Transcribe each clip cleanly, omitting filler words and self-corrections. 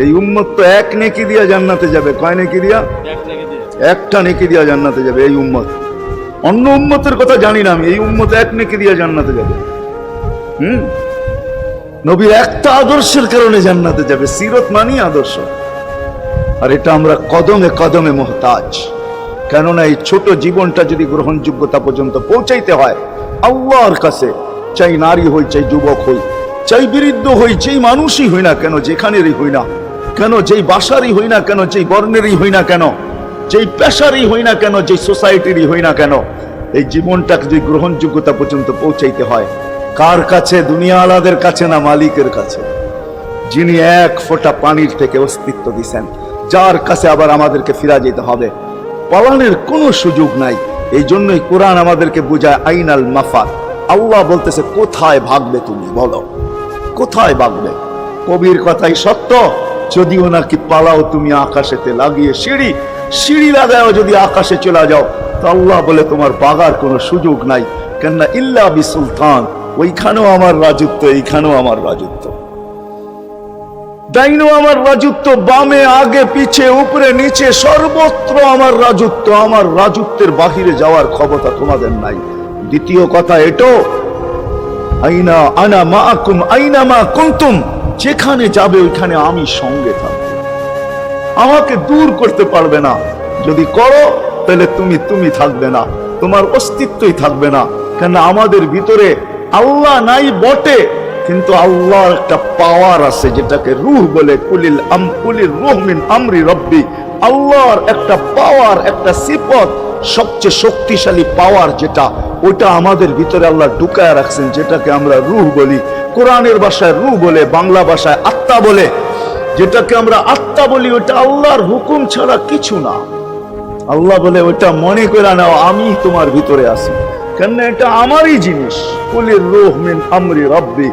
এই উম্মত তো এক নেকি দিয়া জান্নাতে যাবে। কয় নেকি দিয়া? একটা নেকি দিয়া জান্নাতে যাবে এই উম্মত। অন্য উম্মতের কথা জানি না আমি, এই উম্মত এক নেকি দিয়া জান্নাতে যাবে। নবীর একটা আদর্শের কারণে জান্নাতে যাবে। সিরত মানি আদর্শ। আর এটা আমরা কদমে কদমে মুহতাজ। কেননা এই ছোট জীবনটা যদি গ্রহণযোগ্যতা পর্যন্ত পৌঁছাইতে হয় আল্লাহর কাছে, চাই নারী হই, চাই যুবক হই, চাই বৃদ্ধ হই, চাই মানুষই হই না কেন, যেখানেরই হই না কেন, যেই বাসারই হই না কেন, যেই বর্ণেরই হই না কেন, যেই পেশারই হই না কেন, যেই সোসাইটিরই হই না কেন, এই জীবনটাকে যদি গ্রহণযোগ্যতা পর্যন্ত পৌঁছাইতে হয় কার কাছে? দুনিয়া আলাদের কাছে না, মালিকের কাছে, যিনি এক ফোঁটা পানির থেকে অস্তিত্ব দিছেন, যার কাছে আবার আমাদেরকে ফিরা যেতে হবে। পালানোর কোনো সুযোগ নাই। এই জন্যই কোরআন আমাদেরকে বোঝায় আইনাল মাফার। আল্লাহ বলতেছে কোথায় ভাগবে তুমি, বলো কোথায় ভাগবে? কবির কথাই সত্য, যদিও নাকি পালাও তুমি আকাশেতে লাগিয়ে সিঁড়ি লাগাও যদি আকাশে চলে যাও, তো আল্লাহ বলে তোমার বাগার কোনো সুযোগ নাই। কেননা ইল্লা বিসুলতান, ওইখানেও আমার রাজত্ব, এইখানেও আমার রাজত্ব, ডাইনো আমার রাজত্ব, বামে আগে পিছে উপরে নিচে সর্বত্র আমার রাজত্ব। আমার রাজত্বের বাহিরে যাওয়ার ক্ষমতা তোমাদের নাই। দ্বিতীয় কথা এটো, আইনা আনা মাআকুম আইনা মা কুনতুম, যেখানে যাবে ওইখানে আমি সঙ্গে থাকব, আমাকে দূর করতে পারবে না। যদি করো তাহলে তুমি থাকবে না, তোমার অস্তিত্বই থাকবে না। কেন আমাদের ভিতরে আল্লাহ নাই বটে, কিন্তু আল্লাহর একটা পাওয়ার আছে যেটাকে রূহ বলে। কুলির রূহ মিন আমরি রব্বি, আল্লাহর একটা পাওয়ার, একটা সিফত, সবচেয়ে শক্তিশালী পাওয়ার যেটা, ওটা আমাদের ভিতরে আল্লাহ ঢুকায় রাখছেন, যেটাকে আমরা রূহ বলি। কোরআনের ভাষায় রূহ বলে, বাংলা ভাষায় আত্মা বলে। যেটাকে আমরা আত্মা বলি ওটা আল্লাহর হুকুম ছাড়া কিছু না। আল্লাহ বলে ওটা মনে করে নাও আমি তোমার ভিতরে আছি, কেন এটা আমারই জিনিস। কুলির রূহ মিন আমরি রব্বি,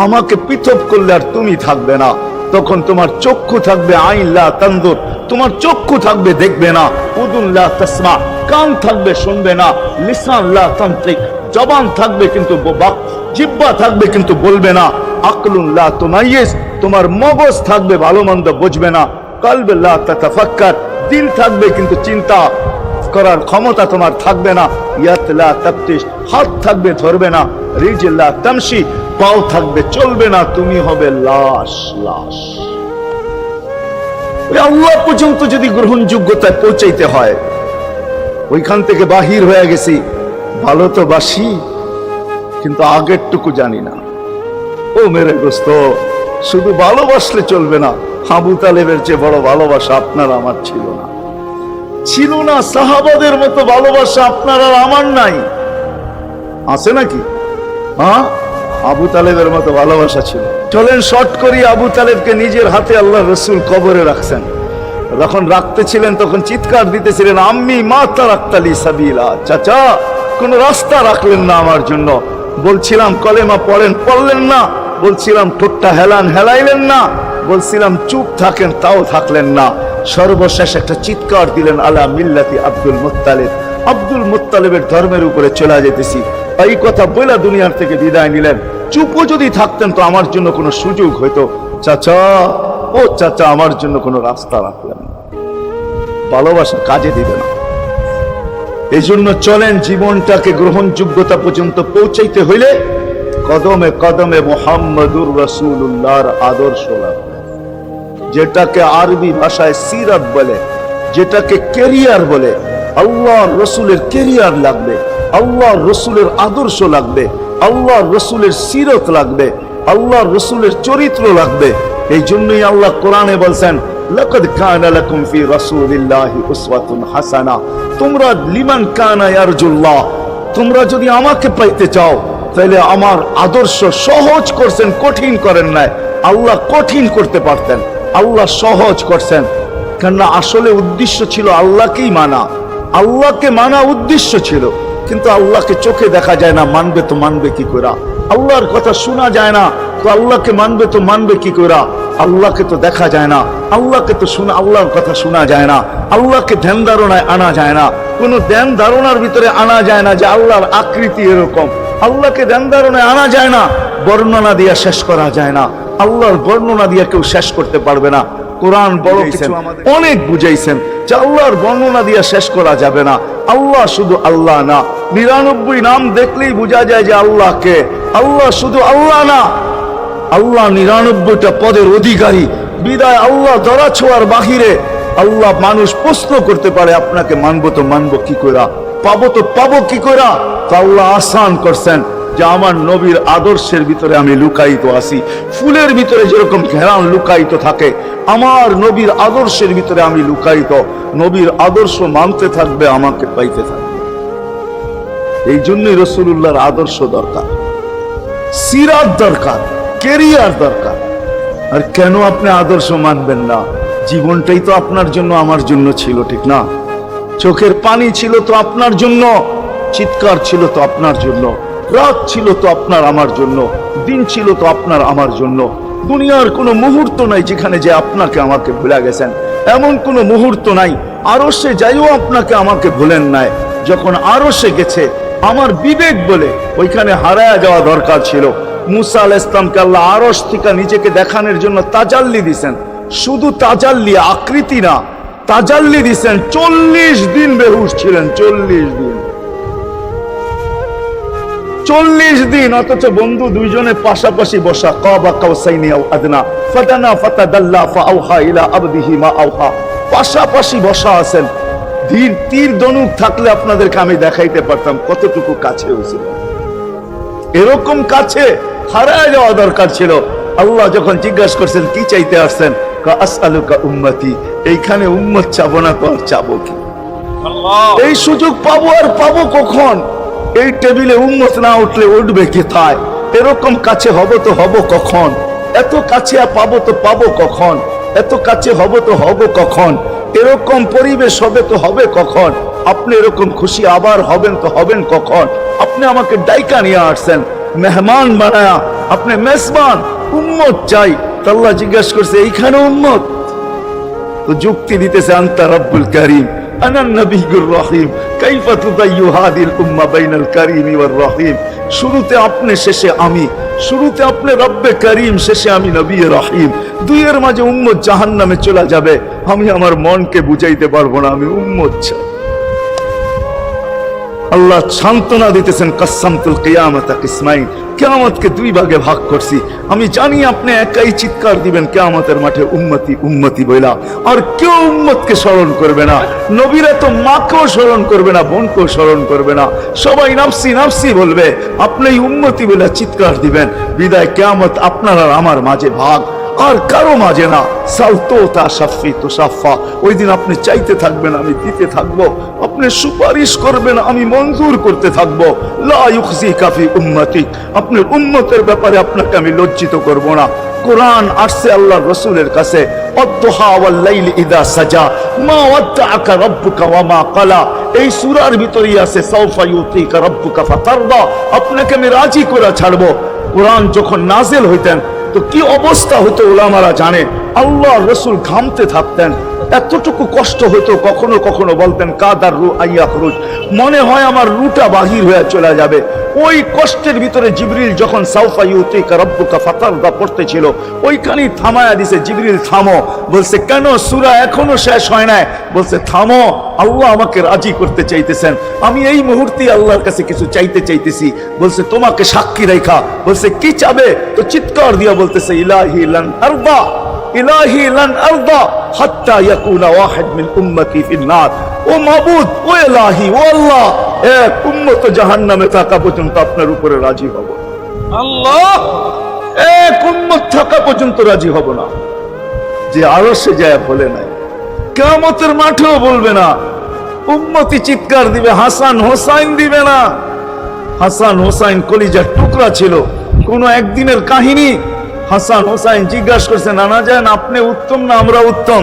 আমাকে পৃথক করলে আর তুমি থাকবে না। তখন তোমার চক্ষু থাকবে আইন লা তানজুর, তোমার চক্ষু থাকবে দেখবে না। উযুন লা তাসমা, কান থাকবে শুনবে না। লিসান লা তানতিক, জবান থাকবে কিন্তু জিহ্বা থাকবে কিন্তু বলবে না। আকলুন লা তুমাইয়িজ, তোমার মগজ থাকবে ভালো মন্দ বুঝবে না। কলব লা তাতাফাক্কার, দিল থাকবে কিন্তু চিন্তা করার ক্ষমতা তোমার থাকবে না। ইয়াত লা তাফতিশ, হাত থাকবে ধরবে না। রিজল লা তামশি, পাও থাকবে চলবে না। তুমি হবে লাশ। আল্লাহ পর্যন্ত যদি গ্রহণযোগ্যতায় পৌঁছাইতে হয়, ওইখান থেকে বাহির হয়ে গেছি। ভালো তো বাসি, কিন্তু আগেরটুকু জানি না। ও মেরে দোস্ত, শুধু ভালোবাসলে চলবে না। আবু তালেবের চেয়ে বড় ভালোবাসা আপনার আমার ছিল না। সাহাবাদের মতো ভালোবাসা আপনার আর আমার নাই। আছে নাকি? হ্যাঁ, আবু তালেবের মতো ভালোবাসা ছিল। চলেন শর্ট করি। আবু তালেবকে নিজের হাতে আল্লাহ রসুল কবরে রাখছেন। যখন রাখতেছিলেন তখন চিৎকার দিতেছিলেন, আম্মি মা তারাক্তালি সাবিলা, চাচা কোন রাস্তা রাখলেন না আমার জন্য। বলছিলাম কলেমা পড়লেন না। বলছিলাম ঠোঁটটা হেলাইলেন না। বলছিলাম চুপ থাকেন, তাও থাকলেন না। সর্বশেষ একটা চিৎকার দিলেন, আলা মিল্লাতি আব্দুল মুত্তালিব, আব্দুল মুত্তালিবের ধর্মের উপরে চলে যেতেছি। এই কথা বলে দুনিয়ার থেকে বিদায় নিলেন। চুপও যদি থাকতেন তো আমার জন্য কোনো সুযোগ হইতো। চাচা আমার জন্য কোনো রাস্তা রাখলেন না। ভালোবাসা কাজে দিবে না। এই জন্য চলেন, জীবনটাকে গ্রহণযোগ্যতা পর্যন্ত পৌঁছাইতে হইলে কদমে কদমে মুহাম্মদুর রাসূলুল্লাহর আদর্শ লাগবে, যেটাকে আরবি ভাষায় সিরাত বলে, যেটাকে ক্যারিয়ার বলে। আল্লাহর রসুলের ক্যারিয়ার লাগবে, আল্লাহর রসুলের আদর্শ লাগবে, আল্লাহর রসুলের সিরত লাগবে, আল্লাহর রসুলের চরিত্র লাগবে। এই জন্যই আল্লাহ কোরআনে বলছেন, লাকাদ কানা লাকুম ফি রাসূলিল্লাহি উসওয়াতুন হাসানা, তোমরা লিমান কানা ইয়ারজুল্লাহ, তোমরা যদি আমাকে পাইতে চাও তাহলে আমার আদর্শ সহজ করছেন, কঠিন করেন নাই। আল্লাহ কঠিন করতে পারতেন, আল্লাহ সহজ করছেন। কেননা আসলে উদ্দেশ্য ছিল আল্লাহকেই মানা, আল্লাহকে মানা উদ্দেশ্য ছিল। কিন্তু আল্লাহকে চোখে দেখা যায় না, মানবে তো মানবে কি করে? আল্লাহর কথা শোনা যায় না, তো আল্লাহকে মানবে তো মানবে কি করে? আল্লাহকে তো দেখা যায় না, আল্লাহকে তো আল্লাহর কথা শোনা যায় না, আল্লাহকে ধ্যান ধারণায় আনা যায় না। কোন ধ্যান ধারণার ভিতরে আনা যায় না যে আল্লাহর আকৃতি এরকম। আল্লাহকে ধ্যান ধারণায় আনা যায় না, বর্ণনা দিয়ে শেষ করা যায় না। আল্লাহর বর্ণনা দিয়ে কেউ শেষ করতে পারবে না। কোরআন বড় কিছু অনেক বুঝাইছেন যে আল্লাহর বর্ণনা দিয়ে শেষ করা যাবে না। আল্লাহ শুধু আল্লাহ না, 99 নাম দেখলেই বোঝা যায় যে আল্লাহকে। আল্লাহ শুধু আল্লাহ না, আল্লাহ 99টা পদের অধিকারী। বিদায় আল্লাহ ধরা ছোঁয়ার বাহিরে আল্লাহ মানুষ প্রশ্ন করতে পারে আপনাকে মানবো তো মানবো কি কইরা, পাবো তো পাবো কি কইরা। তো আল্লাহ আসান করছেন যে আমার নবীর আদর্শের ভিতরে আমি লুকায়িত আছি। ফুলের ভিতরে যেরকম ঘেরান লুকায়িত থাকে, আমার নবীর আদর্শের ভিতরে আমি লুকায়িত। নবীর আদর্শ মানতে থাকবে, আমাকে পাইতে থাকবে। এই জন্যই রাসূলুল্লাহর আদর্শ দরকার, সিরাত দরকার, কেরিয়ার দরকার। আর কেন আপনি আদর্শ মানবেন না? জীবনটাই তো আপনার জন্য আমার জন্য ছিল, ঠিক না? চোখের পানি ছিল তো আপনার জন্য, চিৎকার ছিল তো আপনার জন্য, রাত ছিল তো আপনার আমার জন্য, দিন ছিল তো আপনার আমার জন্য। দুনিয়ার কোনো মুহূর্ত নাই যেখানে যে আপনাকে আমাকে ভুলে গেছেন, এমন কোনো মুহূর্ত নাই। আরশে যাইও আপনাকে আমাকে ভুলেন নাই। যখন আরশে গেছে আমার বিবেক বলে ওইখানে হারায়া যাওয়া দরকার ছিল। মুসা আলাইহিস সালামকে আল্লাহ আরশ থেকে নিজেকে দেখানোর জন্য তাজাল্লি দিয়েছেন। শুধু তাজাল্লি, আকৃতি না, তাজাল্লি দিয়েছেন। 40 দিন বেহুশ ছিলেন, 40 দিন, 40 দিন। অথচ বন্ধু দুইজনে পাশাপাশি বসা, কাবা কাউসাইনি আও আদনা ফাদানা ফাতাদাল্লা ফাআওহা ইলা আবদিহি মা আওহা, পাশাপাশি বসা আছেন। তীর ধনুক থাকলে আপনাদেরকে আমি দেখাইতে পারতাম কতটুকু কাছে হয়েছিল। এরকম কাছে হারায় যাওয়া দরকার ছিল। আল্লাহ যখন জিজ্ঞাসা করছেন কি চাইতে আসছেন, আসআলুকা উম্মতি, এইখানে উম্মত চাবো না তো আর চাবো কি? এই সুযোগ পাবো আর পাবো কখন? এই টেবিলে উম্মত না উঠলে উঠবে কোথায়? এরকম কাছে হব তো হব কখন? এত কাছে পাবো তো পাবো কখন? এত কাছে হব তো হব কখন? এরকম পরিবেশ হবে তো হবে কখন? আপনি এরকম খুশি আবার হবেন তো হবেন কখন? আপনি আমাকে ডাইকা নিয়ে আসছেন, মেহমান বানায়া, আপনি মেজবান, উম্মত চাই। আল্লাহ জিজ্ঞাসা করছে এইখানে উম্মত? তো যুক্তি দিতেছে আনতা রব্বুল কারীম আনান নবিয়্যুর রহিম কাইফা তুদাইয়ু হাদিল উম্মাহ বাইনাল কারীমি ওয়ার রহিম। শুরুতে আপনি, শেষে আমি। শুরুতে আপনি রব্বে কারীম, শেষে আমি নবী রহিম। দুইয়ের মাঝে উম্মত জাহান্নামে চলে যাবে। আমি আমার মনকে বুঝাইতে পারবো না আমি উম্মত চাই। আল্লাহ সান্ত্বনা দিতেছেন কাসসামতুল কিয়ামাতা কিসমাইন, কিয়ামতকে দুই ভাগে ভাগ করছি। আমি জানি আপনি একাই চিৎকার দিবেন কিয়ামতের মাঠে উম্মতি উম্মতি বইলা, আর কেউ উম্মতকে স্মরণ করবে না। নবীরা তো মাকেও স্মরণ করবে না, বোনকেও স্মরণ করবে না, সবাই নাফসি নাফসি বলবে। আপনি উম্মতি বলে চিৎকার দিবেন। বিদায় কিয়ামত আপনার আর আমার মাঝে ভাগ, আর কারো মাঝে না। সালতোতা শাফি তুসাফা, ওই দিন আপনি চাইতে থাকবেন, আমি দিতে থাকবো। আপনি সুপারিশ করবেন, আমি মঞ্জুর করতে থাকবো। লা ইউখজিকা ফি উম্মতিক, আপনার উম্মতের ব্যাপারে আপনাকে আমি লজ্জিত করব না। কোরআন আসছে আল্লাহর রাসূলের কাছে, ওয়াদ-দুহা ওয়াল-লাইলি ইযা সাজা মা ওয়াদ্দাআকা রাব্বুকা ওয়া মা ক্বালা। এই সূরার ভিতরেই আছে সাউফা ইউতিকা রাব্বুকা ফাতারদা, আপনাকে আমি রাজি করে ছাড়বো। কোরআন যখন নাজিল হইতেন তো কি অবস্থা হতো উলামারা জানে। আল্লাহ রাসূল ঘামতে থাকতেন, এতটুকু কষ্ট হতো। কখনো কখনো বলতেন কাদার রু আইয়াখরুজ, মনে হয় আমার রুটা বাহির হয়ে চলে যাবে। ওই কষ্টের ভিতরে জিবরিল যখন সাউফা ইউতিকা রাব্বুকা ফাতারদা পড়তেছিল, ওইখানেই থামায়া দিছে, জিবরিল থামো। বলছে কেন? সূরা এখনো শেষ হয় নাই। বলছে থামো, আল্লাহ আমাকে রাজি করতে চাইতেছেন। আমি এই মুহূর্তে আল্লাহর কাছে কিছু চাইতে চাইতেছি। বলছে তোমাকে সাক্ষী রেখা। বলছে কি চাবে? তো চিৎকার দিয়া বলতেছে ইলাহি লান আরদা, ইলাহি লান আরদা হাত্তা ইয়াকুনা ওয়াহিদ মিন উম্মতি ফিন নার। ও মাবুদ, ও ইলাহি, ও আল্লাহ, এক উম্মত জাহান্নামে থাকা পর্যন্ত আপনার উপরে রাজি হব। আল্লাহ, এক উম্মত থাকা পর্যন্ত রাজি হব না। যে আরশে যায় বলে নাই, কিয়ামতের মাঠেও বলবে না। উম্মতি চিৎকার দিবে, হাসান হোসাইন দিবে না। হাসান হোসাইন কলিজার টুকরা ছিল, কোন একদিনের কাহিনী। হাসান হোসাইন জিজ্ঞাসা করছে নানা জান আপনি উত্তম না আমরা উত্তম?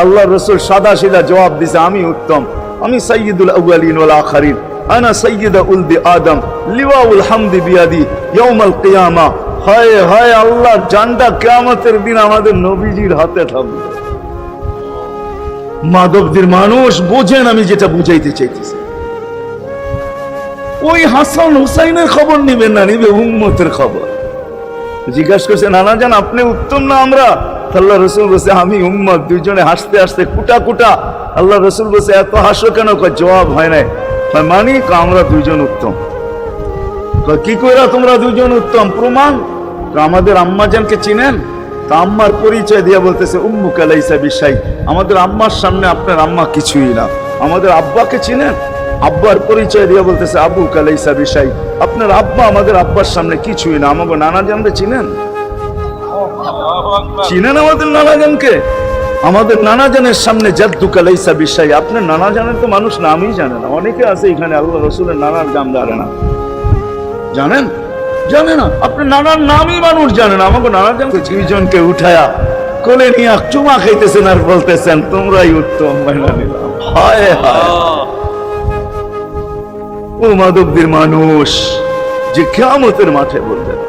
আল্লাহ রাসূল সাদা সিধা জবাব দিছে আমি উত্তম, আমি সাইয়্যিদুল আউয়ালিন ওয়াল আখিরিন, আনা সাইয়্যিদু উলদি আদম, লিওয়াউল হামদি বিয়াদি ইয়াউমাল কিয়ামা। হায় হায়, আল্লাহর জানটা কিয়ামতের দিন আমাদের নবীজির হাতে থাকবে। মাধবদের মানুষ বোঝেন আমি যেটা বুঝাইতে চাইতেছি। ওই হাসান হুসাইনের খবর নিবেন না, নিবে উম্মতের খবর। জিজ্ঞাসা করছে নানা জান আপনি উত্তম না আমরা? আল্লাহ রসুল বলছে আমি উম্মত। দুইজনে হাসতে হাসতে কুটা কুটা। আল্লাহ রসুল বলছে এত হাসো কেন? জবাব হয় নাই। মানি আমরা দুইজন উত্তম। কি কইরা তোমরা দুইজন উত্তম? প্রমাণ। আমাদের আম্মাজানকে চিনেন? তা আম্মার পরিচয় দিয়ে বলতেছে উম্মুকা লাইসা বিশাই, আমাদের আম্মার সামনে আপনার আম্মা কিছুই না। আমাদের আব্বাকে চিনেন? আব্বার পরিচয় দিয়ে বলতেছে আবুকা লাইসা বিশাই, আপনার আব্বা আমাদের আব্বার সামনে কিছুই না। আমাকে নানাজানকে চিনেন? চিনেন আমাদের নানাজানকে? আমাদের নানাজানের সামনে জাদ্দুকা লাইসা বিশাই, আপনার নানাজানের তো মানুষ নামই জানে না। অনেকে আছে এখানে আল্লাহ রসুলের নানার নাম জানে না। জানেন? জানে না। আপনার নানার নামই মানুষ জানে না। আমাকে নানাজানকে দুইজনকে উঠায়া কোলে নিয়ে চুমা খাইতেছেন আর বলতেছেন তোমরাই উত্তম। মাইনা নিলাম। হায় হায়, ও মাধবদের মানুষ যে কিয়ামতের মাঠে বলবেন,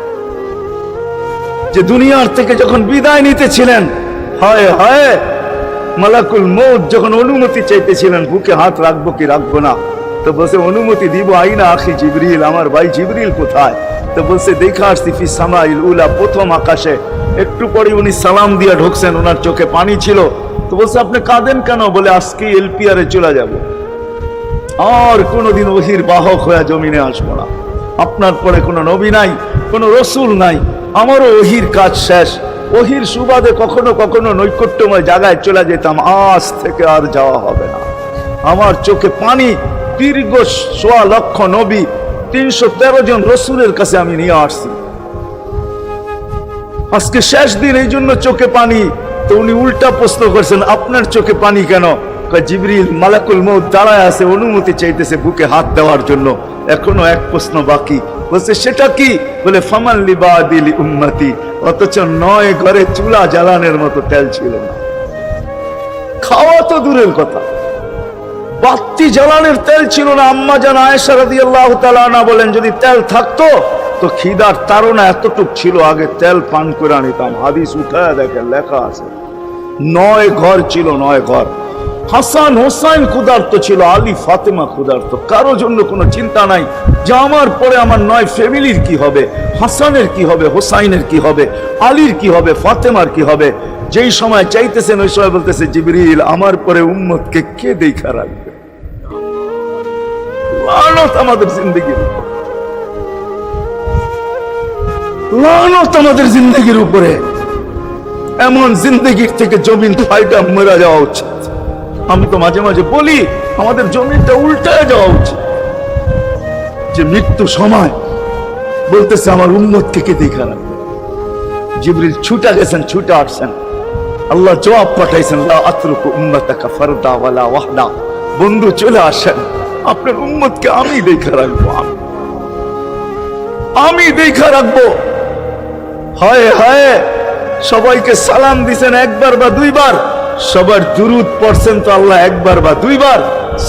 যে দুনিয়ার থেকে যখন বিদায় নিতেছিলেন, হায় হায়, মালাকুল মউত যখন অনুমতি চাইতেছিলেন বুকে হাত রাখবো কি রাখবো না, তো বলছে অনুমতি দিব। আইনা আখি জিবরিল, আমার ভাই জিবরিল কোথায়? তো বলছে দেখা আসছি ফি সামাইল উলা, প্রথম আকাশে। একটু পরে উনি সালাম দিয়া ঢুকছেন, ওনার চোখে পানি ছিল। তো বলছে আপনি কাঁদেন কেন? বলে আজকে এলপিআরে চলে যাব, আর কোনোদিন ওহির বাহক হয়ে জমিনে আসবো না। আপনার পরে কোনো নবী নাই, কোনো রসুল নাই, আমারও ওহির কাজ শেষ। ওহির সুবাদে কখনো কখনো নৈকট্যময় জায়গায় চলে যেতাম, আজ থেকে আর যাওয়া হবে না। আমার চোখে পানি। দীর্ঘ ১.৫ লক্ষ নবী, ৩১৩ জন রসুলের কাছে আমি নিয়ে আসছি। আজকে শেষ দিন, এই জন্য চোখে পানি। তো উনি উল্টা প্রশ্ন করছেন আপনার চোখে পানি কেন? জিবরিল মালাকুল মউত দাঁড়ায় আছে, অনুমতি চাইতেছে বুকে হাত দেওয়ার জন্য। এখনো এক প্রশ্ন বাকি। বলছে সেটা কি? বলে ফামান লিবাদিল উম্মতি, অথচ ৯ ঘরে চুলা জ্বালানোর মতো তেল ছিল না। খাওয়া তো দূরের কথা, বাতি জ্বালানোর তেল ছিল না। আম্মা জান আয়েশা রাদিয়াল্লাহু তাআলা আনহা বলেন যদি তেল থাকতো তো খিদার তাড়না এতটুক ছিল, আগে তেল পান করে নিতাম। হাদিস উঠায় দেখেন, লেখা আছে ৯ ঘর ছিল, ৯ ঘর। হাসান হোসাইন ক্ষুধার্ত ছিল, আলী ফাতেমা ক্ষুধার্ত। কারো জন্য কোনো চিন্তা নাই যে আমার পরে আমার ৯ ফ্যামিলির কি হবে, হাসানের কি হবে, হোসাইনের কি হবে, আলীর কি হবে, ফাতেমার কি হবে। যেই সময় চাইতেছেন ওই সময় বলতেছে জিবরিল আমার পরে উম্মতকে কে দেখা রাখবে? লানত আমাদের জিন্দেগির উপর, লানত আমাদের জিন্দেগির উপরে। এমন জিন্দেগির থেকে জমিন ফাইটা মরা যাওয়া উচিত। আমি তো মাঝে মাঝে বলি আমাদের জমিনটা উল্টায় যাওয়া উচিত, যে মৃত্যু সময় বলতেছে আমার উম্মতকে কে দেখা রাখবে। জিবরিল ছুটা গেছেন, ছুটা আসছেন, আল্লাহ জবাব পাঠাইছেন লা আতরুকু উম্মাতাকা ফারদা ওয়ালা ওয়াহদা, বন্ধু চলে আসেন, আপনার উম্মতকে আমি দেখা রাখবো, আমি দেখা রাখবো। হায় হায়, সবাইকে সালাম দিছেন একবার বা দুইবার, সবার দুরুদ পড়ছেন তো আল্লাহ একবার বা দুইবার,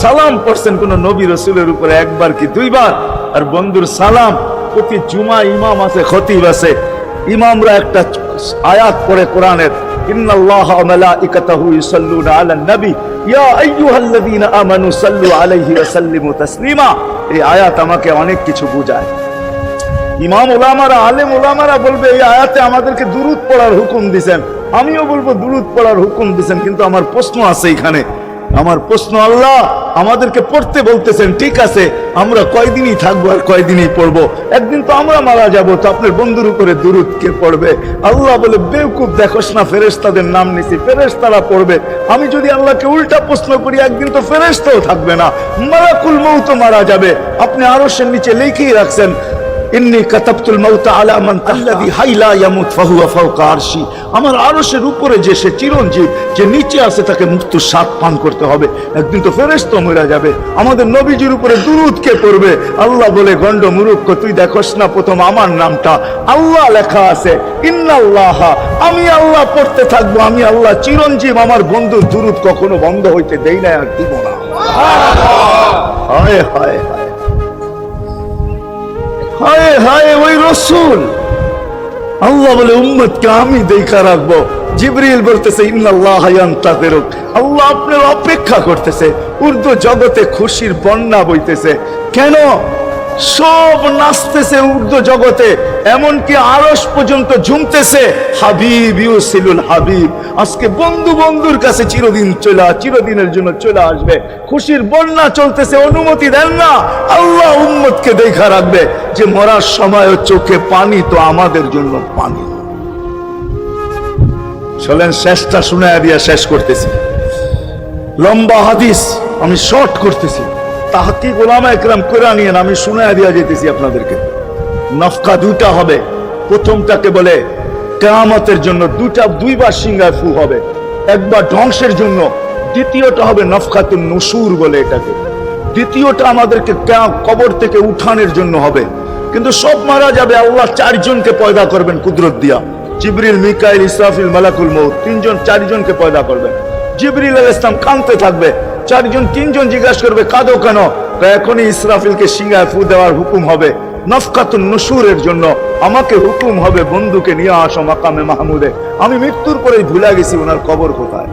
সালাম পড়ছেন কোন নবী রাসূলের উপরে একবার কি দুইবার। আর বন্ধুর সালাম প্রতি জুমা ইমাম আছে, খতিব আছে, ইমামরা একটা আয়াত পড়ে কোরআনের, ইন্নাল্লাহা ওয়া মালাইকাতাহু ইউসাল্লুনা আলান নবী ইয়া আইয়ুহাল্লাযীনা আমানু সাল্লু আলাইহি ওয়া সাল্লিমু তাসলিমা। এই আয়াত আমাকে অনেক কিছু বোঝায়। ইমাম ওলামারা, আলেম ওলামারা বলবে এই আয়াতে আমাদেরকে দুরূদ পড়ার হুকুম দিবেন, আমিও বলবো দুরূদ পড়ার হুকুম দিবেন। কিন্তু আমার প্রশ্ন আছে এখানে, আমার প্রশ্ন, আল্লাহ আমাদেরকে পড়তে বলতেছেন, ঠিক আছে, আমরা কয়দিনই থাকবো আর কয়দিনই পড়বো? একদিন তো আমরা মারা যাবো, তো আপনার বন্ধুর উপরে দুরূদ কে পড়বে? আল্লাহ বলে বেওকুফ, দেখোস না ফেরেশতাদের নাম নিছি, ফেরেশতারা পড়বে। আমি যদি আল্লাহকে উল্টা প্রশ্ন করি, একদিন তো ফেরেশতাও থাকবে না, মালাকুল মউত মারা যাবে। আপনি আরশের নিচে লিখেই রাখছেন ইন্নী কাতাবতুল মাউতা আলা মান আল্লাযী হাইলা ইয়ামুত ফাহুয়া ফাওকা আরশি, আমার আরশের উপরে যে সে চিরঞ্জীব, যে নিচে আছে তাকে মৃত্যুর স্বাদ পান করতে হবে। একদিন তো ফেরেশতা মরে যাবে। আমাদের নবীজির উপরে দুরূদ কে পড়বে? আল্লাহ বলে গন্ড মূর্খ, তুই দেখোস না প্রথম আমার নামটা আল্লাহ লেখা আছে, ইন্নাল্লাহা, আমি আল্লাহ পড়তে থাকবো, আমি আল্লাহ চিরঞ্জীব, আমার বন্ধুর দুরূদ কখনো বন্ধ হইতে দেই না আর দিব না। হায় হায় হায় হায় হায়, ওই রসুল। আল্লাহ বলে উম্মতকে আমি দেখা রাখবো। জিবরিল বলতেছে ইন্নাল্লাহা ইয়ান্তাযিরুক, আল্লাহ আপনার অপেক্ষা করতেছে। উর্দু জগতে খুশির বন্যা বইতেছে। কেন? সব নাচতেছে উর্দু জগতে, এমনকি আরশ পর্যন্ত ঝুমতেছে হাবিব ইউসিলুল হাবিব। আজকে বন্ধু বন্ধুর কাছে চিরদিনের জন্য চলে আসবে। খুশির বন্যা চলতেছে, অনুমতি দেন না। আল্লাহ উম্মতকে দেখা রাখবে যে মরার সময় চোখে পানি তো আমাদের জন্য পানি। চলেন শেষটা শুনায়া দিয়া শেষ করতেছি। লম্বা হাদিস আমি শর্ট করতেছি, তাহকিক উলামা ইকরাম করে নিয়েন, আমি শুনায়া দিয়া যেতেছি আপনাদেরকে। নফকা দুটা হবে, প্রথমটাকে বলে কিয়ামতের জন্য, দুইবার সিংহায় ফু হবে, একবার ধ্বংসের জন্য, দ্বিতীয়টা হবে নফকাতুন নুশুর বলে এটাকে। দ্বিতীয়টা আমাদেরকে কবর থেকে উঠানোর জন্য হবে। কিন্তু সব মারা যাবে, আল্লাহ চারজনকে পয়দা করবেন কুদরত দিয়া। জিবরিল, মিকাইল, ইসরাফিল, মালাকুল মউত, চারজনকে পয়দা করবেন। জিবরিল আলাইহিস সালাম কাঁদতে থাকবে, তিনজন জিজ্ঞাসা করবে কাঁদো কেন? এখনই ইসরাফিলকে সিংহায় ফু দেওয়ার হুকুম হবে নফকাতুন নুশুরের জন্য। আমাকে হুকুম হবে বন্ধুকে নিয়ে আসো মাকামে মাহমুদে। আমি মৃত্যুর পরেই ভুলে গেছি ওনার কবর কোথায়।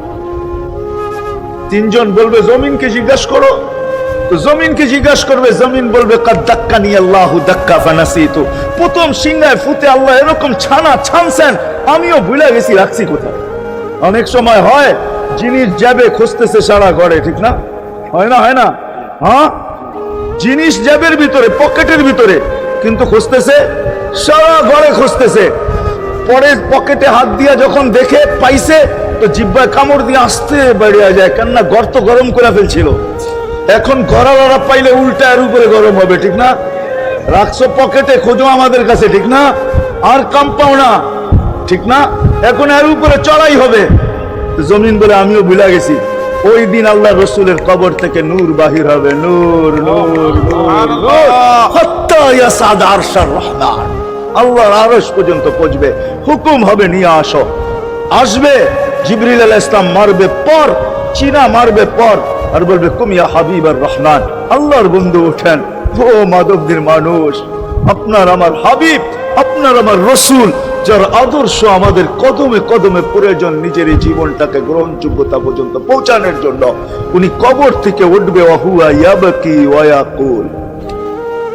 তিনজন বলবে জমিনকে জিজ্ঞাসা করো, তো জমিনকে জিজ্ঞাসা করবে, জমিন বলবে কাদ দাক্কানি আল্লাহু দাক্কা ফানাসিতু। প্রথম সিংহায় ফুতে আল্লাহ এরকম ছানছেন, আমিও ভুলে গেছি রাখছি কোথায়। অনেক সময় হয় জিনিস যাবে খুঁজতেছে সারা ঘরে, ঠিক না? হয় না? হয় না? হ্যাঁ, জিনিস জ্যাবের ভিতরে, পকেটের ভিতরে, কিন্তু খুঁজতেছে সারা ঘরে খুঁজতেছে। পরে পকেটে হাত দিয়া যখন দেখে পাইছে, তো জিহ্বায় কামড় দিয়ে আসতে বেরিয়ে যায়, কেননা গর্ত গরম করে ফেলছিল। এখন গড়ালড়া পাইলে উল্টা এর উপরে গরম হবে, ঠিক না? রাখছো পকেটে, খোঁজো আমাদের কাছে, ঠিক না? আর কাম পাও না, ঠিক না? এখন এর উপরে চড়াই হবে। জমিন বলে আমিও ভুলে গেছি। ওই দিন আল্লাহ রসুলের কবর থেকে নূর বাহির হবে, নূর নূর নূর, হাত্তা ইয়াসাদ আরশার রহমান। আল্লাহর আরশ পর্যন্ত পৌঁছবে, হুকুম হবে নিয়ে আসো। আসবে জিবরিল আলাইহিস সালাম, মারবে পর, চিনা মারবে পর, আর বলবে কুম ইয়া হাবিবার রহমান। আল্লাহর বন্ধু ওঠেন, ও মাধবদের মানুষ, আপনার আমার হাবিব, আপনার আমার রসুল, যার আদর্শ আমাদের কদমে কদমে প্রয়োজন নিজের এই জীবনটাকে গ্রহণযোগ্যতা পর্যন্ত পৌঁছানোর জন্য। উনি কবর থেকে উঠবে, ওয়াহুয়া ইয়াবকি ওয়া ইয়াকুল,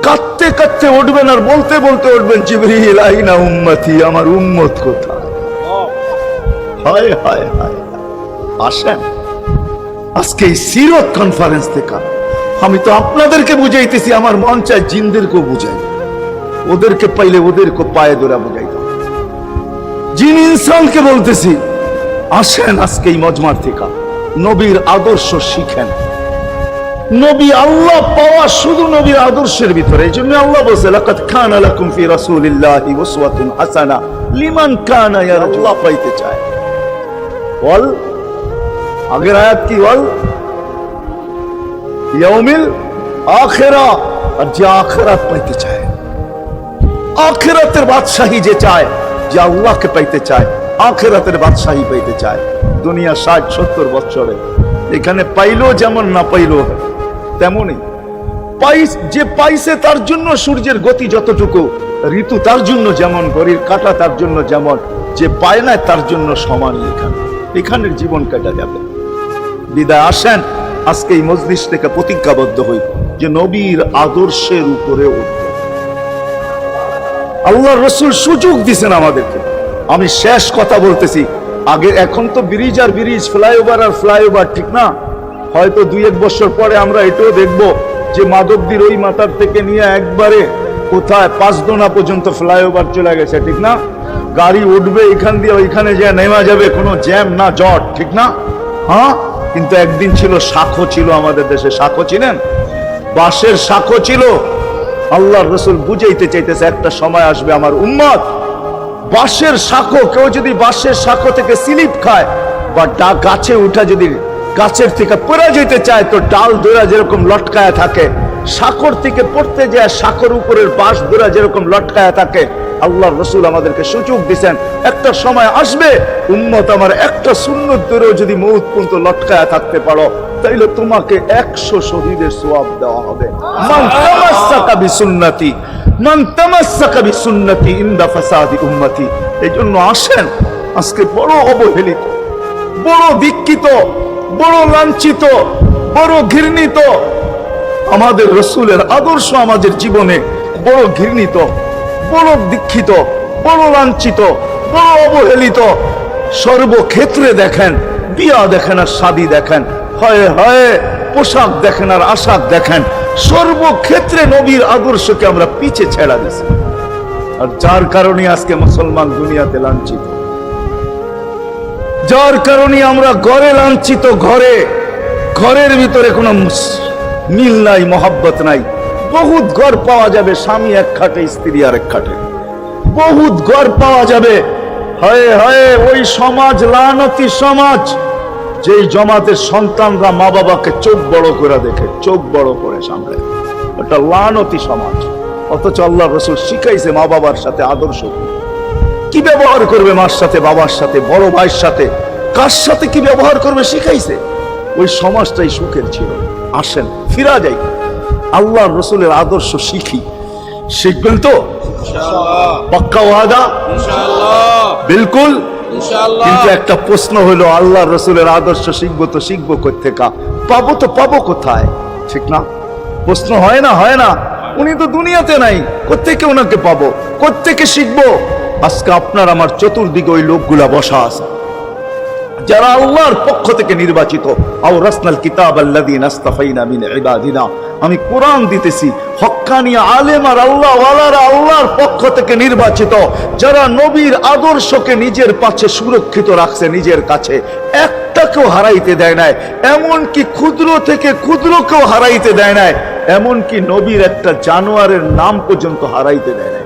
কাঁদতে কাঁদতে উঠবেন আর বলতে বলতে উঠবেন, জিবরিল আইনা উম্মতি, আমার উম্মত কোথায়? হায় হায় হায়। আসেন আজকে এই সিরত কনফারেন্স থেকে আমি তো আপনাদেরকে বুঝাইতেছি, আমার মন চায় জিনদেরকেও বুঝাই, ওদেরকে পাইলে ওদেরকে পায়ে ধরা বুঝাইতাম। জিন ইনসানকে বলতেছি, আসেন আজকে এই মজমার থেকে নবীর আদর্শ শিখেন। নবী আল্লাহ পাওয়া শুধু নবীর আদর্শের ভিতরে। এই জন্য আল্লাহ বলছে লাকাদ কানা লাকুম ফি রাসূলিল্লাহি উসওয়াতুন হাসানা লিমান কানা ইয়ারজুল্লাহ, পাইতে চায় বল। আগের আয়াত কি বল? ইয়াউমিল আখিরা, আর যে আখিরাত পাইতে চায়, আখিরাতের বাদশাহী যে চায়, যে আল্লাহকে পাইতে চায়, আখিরাতের বাদশাহী পাইতে চায়। দুনিয়া 60-70 বছরে এখানে পাইলো যেমন, না পাইলো তেমনই। যে পাইছে তার জন্য সূর্যের গতি যতটুকু, ঋতু তার জন্য যেমন, ঘড়ির কাঁটা তার জন্য যেমন, যে পায় না তার জন্য সমানই। এখানের জীবন কাটা যাবে। বিদায় আসেন আজকে এই মজলিস থেকে প্রতিজ্ঞাবদ্ধ হই যে নবীর আদর্শের উপরে উঠব। আল্লাহর রাসূল সুযোগ দিয়েছেন আমাদেরকে। আমি শেষ কথা বলতেছি, আগে এখন তো ব্রিজ আর ব্রিজ, ফ্লাইওভার আর ফ্লাইওভার, ঠিক না? হয়তো 2-1 বছর পরে আমরা এটাও দেখবো যে মাধবদীর ওই মাথার থেকে নিয়ে একবারে কোথায় পাঁচদোনা পর্যন্ত ফ্লাইওভার চলে গেছে, ঠিক না? গাড়ি উঠবে এখান দিয়ে ওইখানে যে নেমা যাবে, কোনো জ্যাম না জট, ঠিক না? হ্যাঁ, কিন্তু একদিন ছিল শাখো, ছিল আমাদের দেশে শাখো, চিনেন? বাঁশের শাখো ছিল। আল্লাহর রাসূল বুঝাইতে চাইতেছে একটা সময় আসবে আমার উম্মত, বাঁশের শাখো, কেউ যদি বাঁশের শাখো থেকে স্লিপ খায় বা গাছে উঠা যদি গাছের থেকে পড়ে যেতে চায়, তো ডাল ধরা যেরকম লটকায়া থাকে, শাখর থেকে পড়তে যায় শাখর উপরের বাঁশ ধরা যেরকম লটকায়া থাকে, আল্লাহর রাসূল আমাদেরকে সুযোগ দিয়েছেন একটা সময় আসবে উম্মত আমার একটা সুন্নত ধরেও যদি মউত পর্যন্ত লটকায়া থাকতে পারো, তাইলে তোমাকে 100 শহীদের সওয়াব দেওয়া হবে। মান তামাসসাকা বিসুন্নতি, মান তামাসসাকা বিসুন্নতি ইনদা ফাসাদি উম্মতি। এইজন্য আসেন, আজকে বড় অবহেলিত, বড় দীক্ষিত, বড় লাঞ্ছিত, বড় ঘৃণিত আমাদের রসুলের আদর্শ আমাদের জীবনে বড় ঘৃণিত, বড় দীক্ষিত, বড় লাঞ্ছিত, বড় অবহেলিত। সর্বক্ষেত্রে দেখেন, বিয়া দেখেন আর শাদী দেখেন, হয় হয় পোশাক দেখেন আর আশাক দেখেন, সর্বক্ষেত্রে নবীর আদর্শকে আমরা পিছে ছেড়া দিছি। আর যার কারণে আজকে মুসলমান দুনিয়াতে লাঞ্ছিত, যার কারণে আমরা ঘরে লাঞ্ছিত, ঘরের ভিতরে কোনো মিল নাই, মহব্বত নাই। বহুত ঘর পাওয়া যাবে স্বামী এক খাটে, স্ত্রী আর এক খাটে, বহুত ঘর পাওয়া যাবে। হয় হয় ওই সমাজ লানতি সমাজ, যেই জমাতের সন্তানরা মা বাবাকে চোখ বড় করে দেখে, চোখ বড় করে সামনে, ওটা লানতি সমাজ। অথচ আল্লাহ রসুল শিখাইছে মা বাবার সাথে আদর্শ কি ব্যবহার করবে, মার সাথে, বাবার সাথে, বড় ভাইয়ের সাথে, কার সাথে কি ব্যবহার করবে শিখাইছে। ওই সমাজটাই সুখের ছিল। আসেন ফিরা যাই, আল্লাহ রসুলের আদর্শ শিখি। শিখবেন তো পাক্কা ওয়াদা? বিলকুল। কিন্তু একটা প্রশ্ন হলো, আল্লাহ রসুলের আদর্শ শিখবো তো শিখবো কোথেকে, পাবো তো পাবো কোথায়? ঠিক না? প্রশ্ন হয় না? হয় না? উনি তো দুনিয়াতে নাই, কোথেকে ওনাকে পাবো, কোথেকে শিখবো? আজকে আপনার আমার চতুর্দিকে ওই লোকগুলা বসা আছে, যারা আল্লাহর পক্ষ থেকে নির্বাচিত। আও রাসনাল কিতাব আল্লাযীনা ইসতাফাইনা মিন ইবাদিনা, আমি কোরআন দিতেছি, হক্কানি আলেম আর আল্লাহ ওয়ালারা আল্লাহর পক্ষ থেকে নির্বাচিত, যারা নবীর আদর্শকে নিজের পাশে সুরক্ষিত রাখছে, নিজের কাছে একটাকেও হারাইতে দেয় নাই, এমনকি ক্ষুদ্র থেকে ক্ষুদ্রকেও হারাইতে দেয় নাই, এমনকি নবীর একটা জানোয়ারের নাম পর্যন্ত হারাইতে দেয় নাই।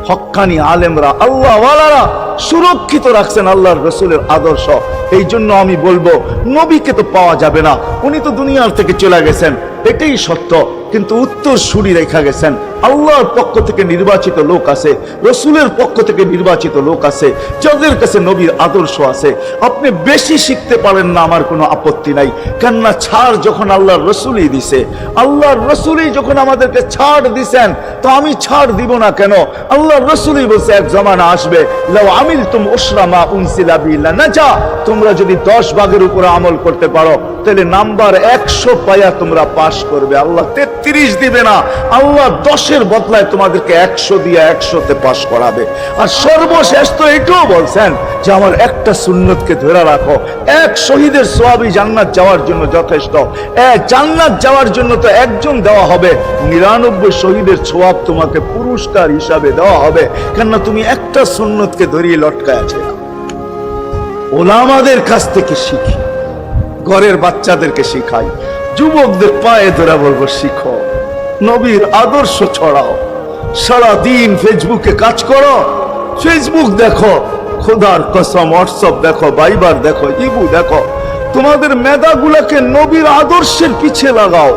হক্কানি আলেমরা আল্লাহ ওয়ালারা সুরক্ষিত রাখছেন আল্লাহর রসুলের আদর্শ। এই জন্য আমি বলবো, নবীকে তো পাওয়া যাবে না, উনি তো দুনিয়ার থেকে চলে গেছেন, এটাই সত্য। কিন্তু উত্তর সুরি রেখা গেছেন, আল্লাহর পক্ষ থেকে নির্বাচিত লোক আছে, রসুলের পক্ষ থেকে নির্বাচিত লোক আছে, যাদের কাছে নবীর আদর্শ আছে। আপনি বেশি শিখতে পারেন না, আমার কোনো আপত্তি নাই, কেননা ছাড় যখন আল্লাহর রসুলই দিছে, আল্লাহর রসুলই যখন আমাদেরকে ছাড় দিছেন, তো আমি ছাড় দিব না কেন? আল্লাহর রসুলই বলছে, এক জমানা আসবে, লাউ আমিলতুম উশরা মা উনসিলা বিলা নাজা, তোমরা যদি 10 ভাগের উপরে আমল করতে পারো, তাহলে নাম্বার 100 পায়া তোমরা পাস করবে। আল্লাহ 33 দিবে না, আল্লাহ 10-এর বদলায় তোমাদেরকে 100 দিয়ে 100-তে পাস করাবে। আর সর্বশেষ তো এটাও বলছেন যে আমার একটা সুন্নতকে ধরে রাখো, এক শহীদের সওয়াবই জান্নাত যাওয়ার জন্য যথেষ্ট। জান্নাত যাওয়ার জন্য তো একজন দেওয়া হবে, 99 শহীদের সওয়াব তোমাকে পুরস্কার হিসাবে দেওয়া হবে, কেননা তুমি একটা সুন্নতকে ধরিয়ে লটকায় আছে। ওলামাদের কাছ থেকে শিখি, ঘরের বাচ্চাদেরকে শিখাই, যুবকদের পায়ে ধরে বলবো, শিখো, নবীর আদর্শ ছড়াও। সারাদিন ফেসবুকে কাজ করো, ফেসবুক দেখো, খোদার কসম হোয়াটসঅ্যাপ দেখো, ভাইবার দেখো, ইবু দেখো, তোমাদের মেধাগুলাকে নবীর আদর্শের পিছে লাগাও,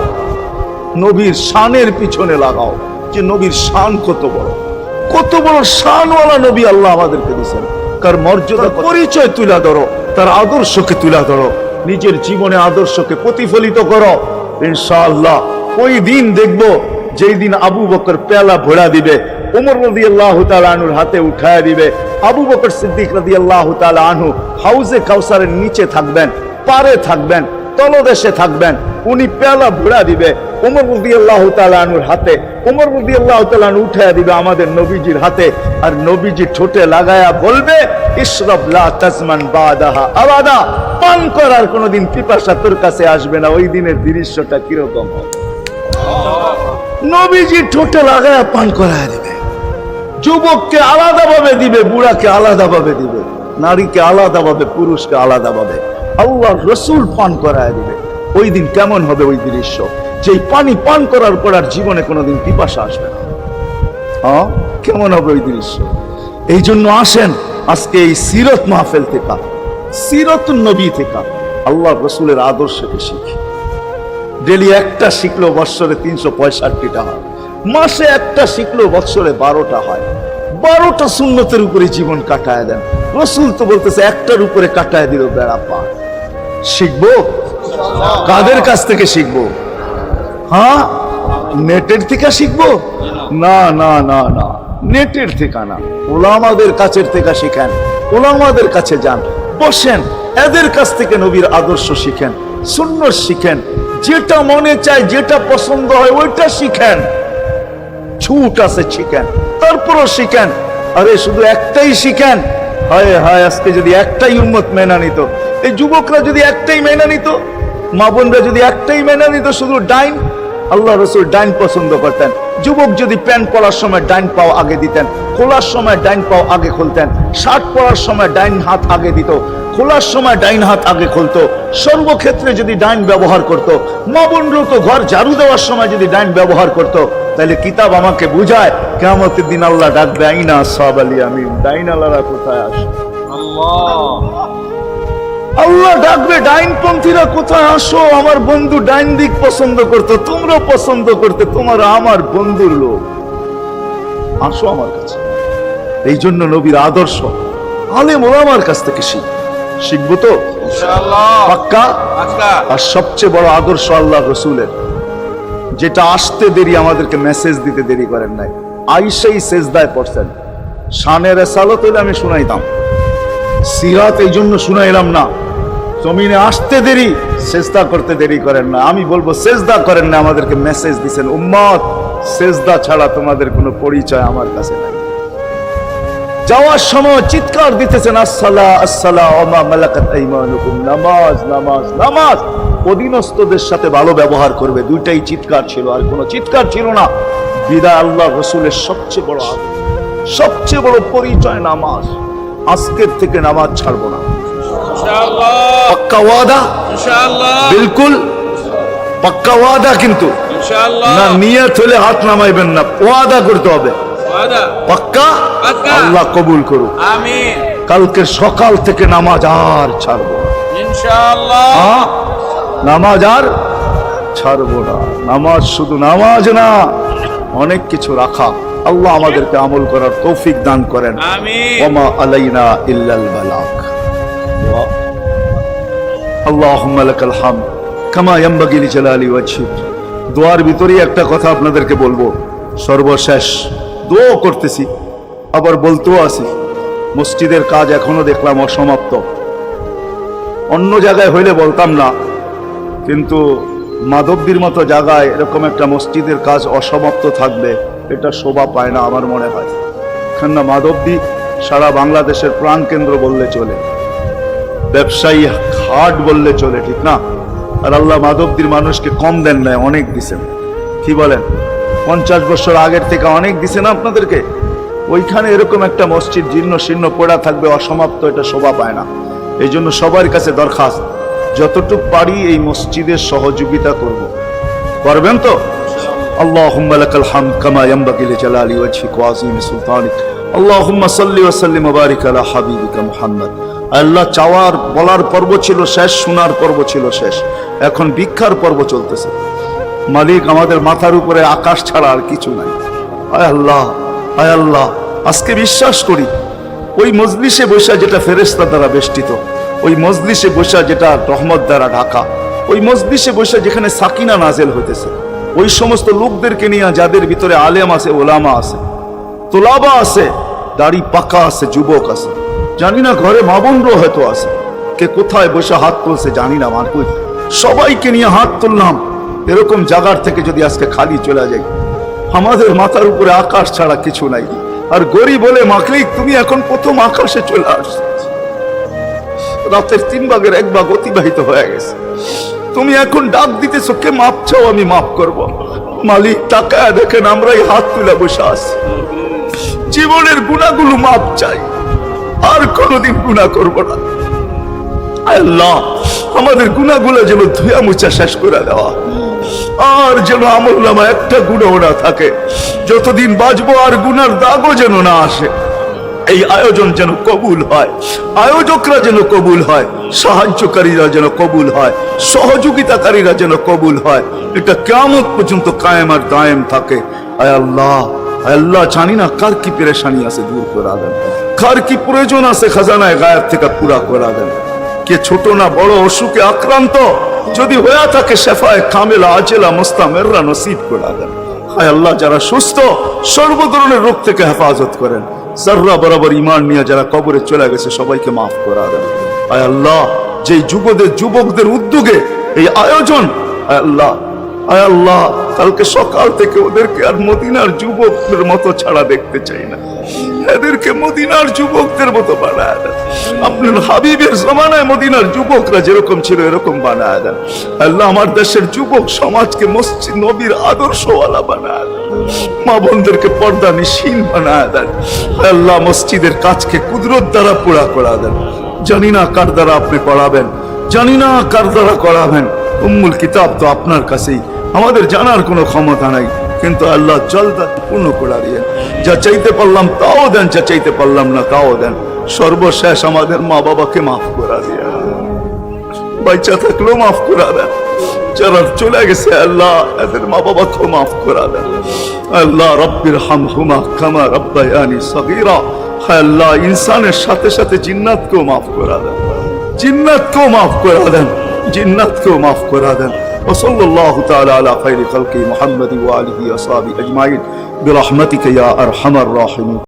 নবীর শানের পিছনে লাগাও, যে নবীর শান কত বড়, কত বড় শানওয়ালা নবী আল্লাহ আমাদেরকে দিয়েছেন। তার মর্যাদা পরিচয় তুলে ধরো, তার আদর্শকে তুলে ধরো, নিজের জীবনে আদর্শকে প্রতিফলিত করো। ইনশাআল্লাহ ওই দিন দেখবো, যেই দিন আবু বকর পেয়ালা ভরা দিবে, ওমর রাদিয়াল্লাহু তাআলা আনহুর হাতে উঠায় দিবে, আবু বকর সিদ্দিক রাদিয়াল্লাহু তাআলা আনহু হাউজে কাউসারের নিচে থাকবেন, পারে থাকবেন, তলদেশে থাকবেন, উনি পেয়ালা ভরা দিবে ওমর রাদিয়াল্লাহু তাআলা আনহুর হাতে, ওমর রাদিয়াল্লাহু তাআলা আনহু উঠায় দিবে আমাদের নবীজির হাতে, আর নবীজি ঠোঁটে লাগায়া বলবে, ইশরাব লা তাজমান বাদাহা আবাদা, পান করার কোনোদিন পিপাসা তোর কাছে আসবে না। ওই দিনের দৃশ্যটা কিরকম হবে? নবীজি ঠোঁটে লাগায়া পান করায় দিবে, যুবককে আলাদাভাবে দিবে, বুড়াকে আলাদাভাবে দিবে, নারীকে আলাদাভাবে, পুরুষকে আলাদাভাবে, আল্লাহর রসুল পান করায় দিবে। ওই দিন কেমন হবে ওই দৃশ্য? যেই পানি পান করার পর আর জীবনে কোনোদিন পিপাসা আসবে না। হ্যাঁ, কেমন হবে ওই দৃশ্য? এই জন্য আসেন আজকে এই সিরত মাহফিল থেকে, সিরতুন নবী থেকে আল্লাহর রসুলের আদর্শকে শিখি। ডেলি একটা শিখলো বৎসরে 365টা হয়, মাসে একটা শিখলো বৎসরে 12টা হয়। 12টা সুন্নতের উপরে জীবন কাটায় দেন। রসুল তো বলতেছে একটার উপরে কাটায় দিল বেড়া পার। শিখবো কাদের কাছ থেকে শিখবো? হ্যাঁ, নেটের থেকে শিখবো? না না না না, নেটের থেকে না, ওলামাদের কাছের থেকে শিখেন, ওলামাদের কাছে যান, বসেন, এদের কাছ থেকে নবীর আদর্শ শিখেন, সুন্নত শিখেন, যেটা মনে চায়, যেটা পছন্দ হয় ওইটা শিখেন। ছুট আছে শিখেন, তারপরও শিখেন। আরে শুধু একটাই শিখেন, হায় হায় আজকে যদি একটাই উম্মত মেনা নিত, এই যুবকরা যদি একটাই মেনা নিত, মা বোনরা যদি একটাই মেনা নিত, শুধু ডাইন। আল্লাহ রসুল ডাইন পছন্দ করতেন। যুবক যদি প্যান্ট পরার সময় ডাইন পাও আগে দিতেন, খোলার সময় ডাইন পাও আগে খুলতেন, শার্ট পরার সময় ডাইন হাত আগে দিত, খোলার সময় ডাইন হাত আগে খুলতো। সর্বক্ষেত্রে যদি ডাইন ব্যবহার করত, মা বোনরাও তো ঘর ঝাড়ু দেওয়ার সময় যদি ডাইন ব্যবহার করত, তাহলে কিতাব আমাকে বুঝায় কিয়ামতের দিন আল্লাহ ডাকবে, আইনা আসহাব আল ইয়ামিন, ডাইন আল্লাহরা কোথায় আসে? আল্লাহ ডাকবে, ডাইনপন্থীরা কোথায় আসো? আমার বন্ধু ডাইন দিক পছন্দ করতো, তোমরা পছন্দ করতে, তোমরা আমার বন্ধুর লোক, আসো আমার কাছে। এই জন্য নবীর আদর্শ আলেম ওলামার কাছ থেকে শিখবো তো পাক্কা। আর সবচেয়ে বড় আদর্শ আল্লাহ রসুলের, যেটা আসতে দেরি, আমাদেরকে মেসেজ দিতে দেরি করেন নাই। আইসাই সেজদায় পড়ছেন। শানের রেসালত হইলে আমি শুনাইতাম, সিরাত এই জন্য শুনাইলাম না। জমিনে আসতে দেরি, সেজদা করতে দেরি করেন না। আমি বলবো সেজদা করেন না, আমাদেরকে মেসেজ দিছেন, উম্মত সেজদা ছাড়া তোমাদের কোনো পরিচয় আমার কাছে নাই। যাওয়ার সময় চিৎকার দিতেছেন, আসসালা আসসালা ওয়া মা মালাকাত আইমানুকুম, নামাজ নামাজ নামাজ। অধীনস্থদের সাথে ভালো ব্যবহার করবে, দুইটাই চিৎকার ছিল, আর কোনো চিৎকার ছিল না। বিদায় আল্লাহ রসুলের সবচেয়ে বড় সবচেয়ে বড় পরিচয় নামাজ। আজকের থেকে নামাজ ছাড়বো না, পাক্কা ওয়াদা, বিলকুল পাক্কা ওয়াদা। কিন্তু না নিয়ত হলে হাত নামাইবেন না, ওয়াদা করতে হবে পাক্কা। আল্লাহ কবুল করুক, আমিন। কালকে সকাল থেকে নামাজ আর ছাড়বো না ইনশাআল্লাহ, নামাজ আর ছাড়বো না। নামাজ শুধু নামাজ না, অনেক কিছু রাখা। আল্লাহ আমাদেরকে আমল করার তৌফিক দান করেন, আমিন। ওয়া মা আলাইনা ইল্লাল বালাগ। আল্লাহুম্মা লাকাল হামদ কামা ইয়ানবাগি লিজালালি ওয়াজহিক। দোয়ার ভিতরেই একটা কথা আপনাদেরকে বলবো, সর্বশেষ দোয়া করতেছি, আবার বলতেও আছি, মসজিদের কাজ এখনো দেখলাম অসমাপ্ত। অন্য জায়গায় হইলে বলতাম না, কিন্তু মাধবদীর মতো জায়গায় এরকম একটা মসজিদের কাজ অসমাপ্ত থাকবে, এটা শোভা পায় না আমার মনে হয়। কেননা মাধবদী সারা বাংলাদেশের প্রাণ কেন্দ্র বললে চলে, ব্যবসায়ী হাট বললে চলে, ঠিক না? আর আল্লাহ মাধবদীর মানুষকে কম দেন নাই, অনেক দিছেন। কি বলেন? 50 বছর আগের থেকে অনেক দিছেন আপনাদেরকে। ওইখানে এরকম একটা মসজিদ জীর্ণ শীর্ণ পড়া থাকবে অসমাপ্ত, এটা শোভা পায় না। এই জন্য সবার কাছে দরখাস্ত, যতটুকু পারি এই মসজিদের সহযোগিতা করব। পারবেন তো? আল্লাহুম্মা লাকাল হামদ কামা ইয়ানবাগি লিজালালি ওয়াজহিক ওয়া আযীমি সুলতানিক। আল্লাহুম্মা সাল্লি ওয়া সাল্লিম ওয়া বারিক আলা হাবিবিকা মুহাম্মদ। আল্লাহ, চাওয়ার বলার পর্ব ছিল শেষ, শোনার পর্ব ছিল শেষ, এখন ভিক্ষার পর্ব চলতেছে। মালিক, আমাদের মাথার উপরে আকাশ ছাড়া আর কিছু নাই। আয় আল্লাহ, আয় আল্লাহ, আজকে বিশ্বাস করি ওই মজলিসে বসা যেটা ফেরেশতা দ্বারা বেষ্টিত, ওই মজলিসে বসা যেটা রহমত দ্বারা ঢাকা, ওই মজলিসে বসা যেখানে সাকিনা নাজেল হইতেছে, ওই সমস্ত লোকদেরকে নিয়ে যাদের ভিতরে আলেম আছে, ওলামা আছে, তোলাবা আছে, দাড়ি পাকা আছে, যুবক আছে, জানি না ঘরে মা বোনরাও হয়তো আছে, কে কোথায় বসে হাত তুলছে জানি না। মারকুই সবাইকে নিয়ে হাত তুললাম। এরকম জায়গার থেকে যদি আজকে খালি চলে যাই, আমাদের মাথার উপরে আকাশ ছাড়া কিছু নাই। আর গরিব বলে মালিক, তুমি এখন প্রথম আকাশে চলে আসছো, রাতের 3 ভাগের 1 ভাগ অতিবাহিত হয়ে গেছে, তুমি এখন ডাক দিতেছো, কে মাপ চাও, আমি মাফ করব। মালিক, তাকায় দেখেন আমরাই হাত তুলে বসে আছি, জীবনের গুনাহগুলো মাপ চাই, আর কোনোদিন গুনাহ করব না। আল্লাহ, আমাদের গুনাহগুলো যেন ধুয়া মুছা শেষ করে দেওয়া, আর যেন আমলনামা একটা গুনাহ না থাকে, যতদিন বাঁচবো আর গুনার দাগও যেন না আসে। এই আয়োজন যেন কবুল হয়, আয়োজকরা যেন কবুল হয়, সাহায্যকারীরা যেন কবুল হয়, সহযোগিতাকারীরা যেন কবুল হয়, এটা কিয়ামত পর্যন্ত কায়েম আর দায়েম থাকে। আয় আল্লাহ, আয় আল্লাহ, জানি না কার কি পেরেশানি আছে, দূর করে দেন, কার কি প্রয়োজন আছে, খাজানায় গায়েব থেকে পুরা করে দেন। কে ছোট না বড় অসুখে আক্রান্ত যদি হয়ে থাকে, শেফায়ে কামেলা আজেলা মুস্তামেররা নসিব করে দেন। হায় আল্লাহ, যারা সুস্থ সর্ব ধরনের রোগ থেকে হেফাজত করেন, যারা বরাবর ঈমান নিয়ে যারা কবরে চলে গেছে সবাইকে মাফ করে দেন। আয় আল্লাহ, যেই যুবকদের উদ্যোগে এই আয়োজন, আল্লাহ, আয় আল্লাহ, কালকে সকাল থেকে ওদেরকে আর মদিনার যুবকদের মতো ছাড়া দেখতে চাই না, এদেরকে মদিনার যুবকদের মতো বানায় দেন। আপনার হাবিবের জমানায় মদিনার যুবকরা যেরকম ছিল এরকম বানায় দেন। আল্লাহ, আমার দেশের যুবক সমাজকে মসজিদ নবীর আদর্শওয়ালা বানায় দেন, মা বোনদেরকে পর্দা নিশীন বানায় দেন। আল্লাহ, মসজিদের কাজকে কুদরত দ্বারা পুরা করা দেন। জানি না কার দ্বারা আপনি করাবেন, জানি না কার দ্বারা করাবেন। উম্মুল কিতাব তো আপনার কাছেই, আমাদের জানার কোনো ক্ষমতা নাই, কিন্তু আল্লাহ জলদা পূর্ণ করে দিয়েন। যা চাইতে পারলাম তাও দেন, যা চাইতে পারলাম না তাও দেন। সর্বশেষ আমাদের মা বাবাকে মাফ করে দিয়ে, বাচ্চা থাকলেও মাফ করে দেন, যারা চলে গেছে আল্লাহ এদের মা বাবাকেও মাফ করে দেন। আল্লাহ রব্বির হামহুমা কামা রব্বায়ানি সগীরা। আল্লাহ, ইনসানের সাথে সাথে জিন্নাতকেও মাফ করে দেন, জিন্নাতকেও মাফ করে দেন, জিন্নাতকেও মাফ করে দেন। وصلى الله تعالى على خير خلقه محمد وآله وصحبه أجمعين برحمتك يا أرحم الراحمين.